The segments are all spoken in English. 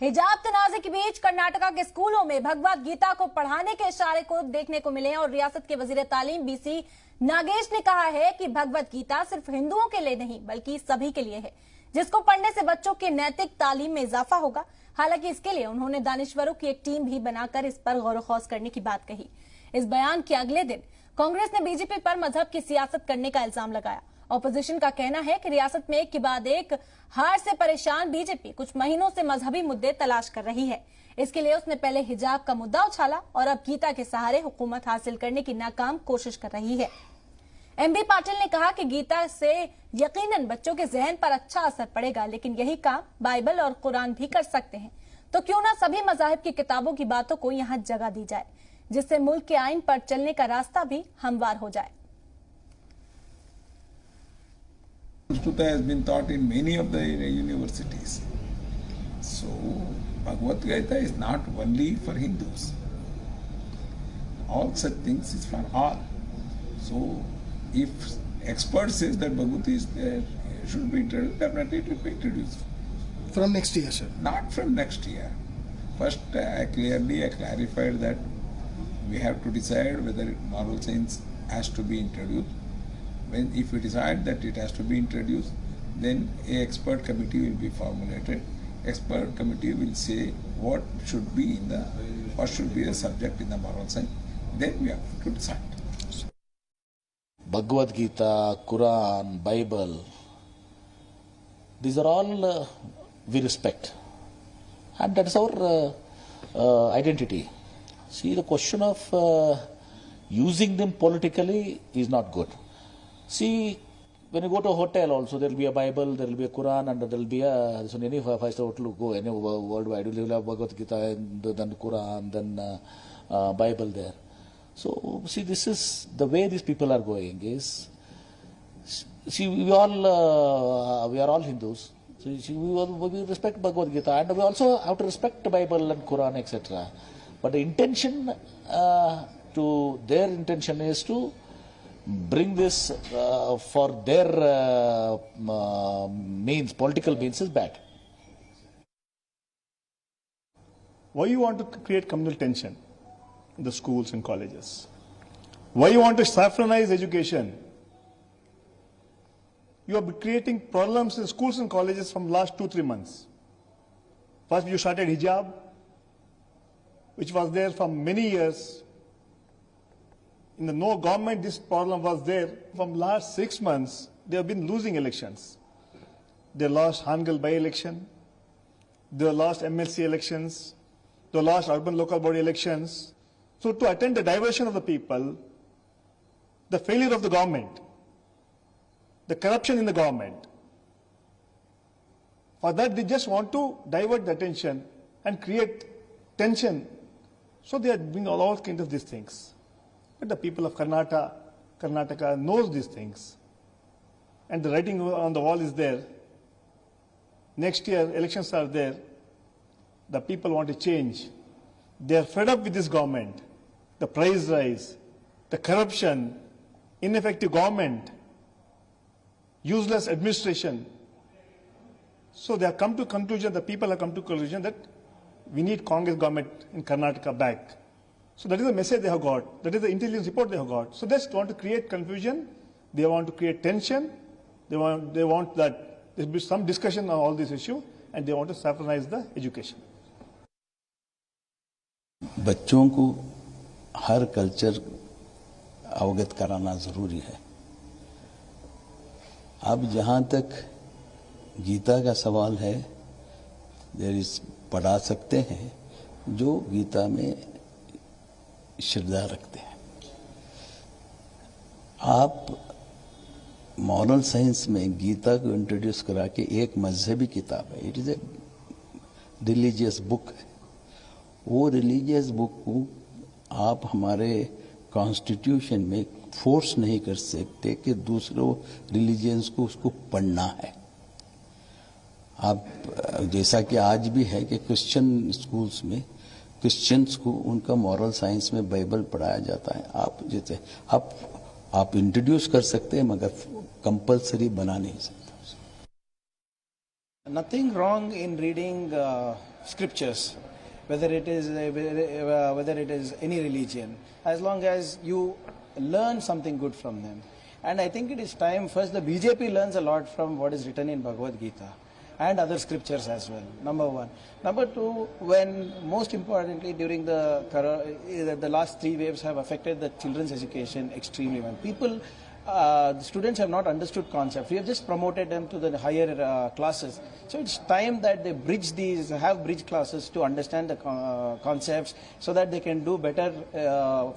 हिजाब तनाज़े के बीच कर्नाटका के स्कूलों में भगवत गीता को पढ़ाने के इशारे को देखने को मिले और रियासत के वजीर तालीम बीसी नागेश ने कहा है कि भगवत गीता सिर्फ हिंदुओं के लिए नहीं बल्कि सभी के लिए है, जिसको पढ़ने से बच्चों की नैतिक तालीम में इजाफा होगा। हालांकि इसके लिए उन्होंने दानिश्वरों की एक टीम भी बनाकर इस पर गौर खौज करने की बात कही। इस बयान के अगले दिन कांग्रेस ने बीजेपी पर मजहब की सियासत करने का इल्जाम लगाया। ऑपोजिशन का कहना है कि रियासत में एक के बाद एक हार से परेशान बीजेपी कुछ महीनों से मजहबी मुद्दे तलाश कर रही है। इसके लिए उसने पहले हिजाब का मुद्दा उछाला और अब गीता के सहारे हुकूमत हासिल करने की नाकाम कोशिश कर रही है। एमबी पाटिल ने कहा कि गीता से यकीनन बच्चों के जहन पर अच्छा असर पड़ेगा, लेकिन यही काम बाइबल और कुरान भी कर सकते हैं। तो क्यों ना सभी मजाहिब की किताबों की बातों को यहाँ जगह दी जाए, जिससे मुल्क के आइन पर चलने का रास्ता भी हमवार हो जाए। Urdu has been taught in many of the universities. So, Bhagwat Geeta is not only for Hindus. All such things is for all. So, if expert says that Bhagwat is there, should be introduced, definitely it will be introduced. From next year, sir? Not from next year. First, I clarified that we have to decide whether moral science has to be introduced. If we decide that it has to be introduced, then an expert committee will be formulated. Expert committee will say what should be the subject in the moral science. Then we have to decide. Bhagwat Geeta, Quran, Bible, these are all we respect, and that's our identity. See, the question of using them politically is not good. See, when you go to a hotel also, there will be a Bible, there will be a Quran, and there will be a, so any five-star hotel go, any worldwide, you will have Bhagwat Gita, and then Quran, then Bible there. So, see, this is the way these people are going is, see, we are all Hindus. So, see, we respect Bhagwat Gita, and we also have to respect the Bible and Quran, etc. But the intention, their intention is to bring this for their means, political means is bad. Why you want to create communal tension in the schools and colleges? Why you want to saffronize education? You are creating problems in schools and colleges from last 2-3 months. First you started hijab, which was there for many years. In the no government, this problem was there. From last 6 months, they have been losing elections. They lost Hangal by-election. They lost MLC elections. They lost urban local body elections. So to attend the diversion of the people, the failure of the government, the corruption in the government, for that they just want to divert the attention and create tension. So they are doing all kinds of these things. But the people of Karnataka knows these things. And the writing on the wall is there. Next year, elections are there. The people want to change. They are fed up with this government. The price rise, the corruption, ineffective government, useless administration. So they have come to conclusion, the people have come to conclusion that we need Congress government in Karnataka back. So that is the message they have got. That is the intelligence report they have got. So they just want to create confusion. They want to create tension. They want that there be some discussion on all this issue, and they want to saffronize the education. बच्चों को हर culture अवगत कराना जरूरी है। अब जहाँ तक गीता का सवाल है, पढ़ा सकते हैं जो गीता में श्रद्धा रखते हैं। आप मॉरल साइंस में गीता को इंट्रोड्यूस करा के एक मजहबी किताब है, it is a religious book है। वो रिलीजियस बुक को आप हमारे कॉन्स्टिट्यूशन में फोर्स नहीं कर सकते कि दूसरों रिलीजियंस को उसको पढ़ना है। आप जैसा कि आज भी है कि क्रिश्चियन स्कूल्स में क्रिश्चियंस को उनका मॉरल साइंस में बाइबल पढ़ाया जाता है। आप जैसे आप इंट्रोड्यूस कर सकते हैं, मगर कंपलसरी बना नहीं सकते। Nothing wrong in reading scriptures, whether it is any religion, as long as you learn something good from them. And I think it is time first the BJP learns a lot from what is written in Bhagwat Geeta and other scriptures as well, number one. Number two, when most importantly during the last 3 waves have affected the children's education extremely well. The students have not understood concepts. We have just promoted them to the higher classes. So it's time that they have bridge classes to understand the concepts so that they can do better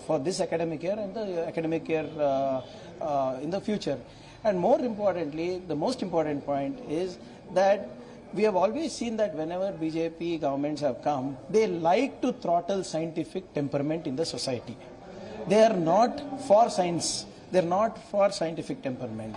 for this academic year and the academic year in the future. And more importantly, the most important point is that we have always seen that whenever BJP governments have come, they like to throttle scientific temperament in the society. They are not for science. They are not for scientific temperament.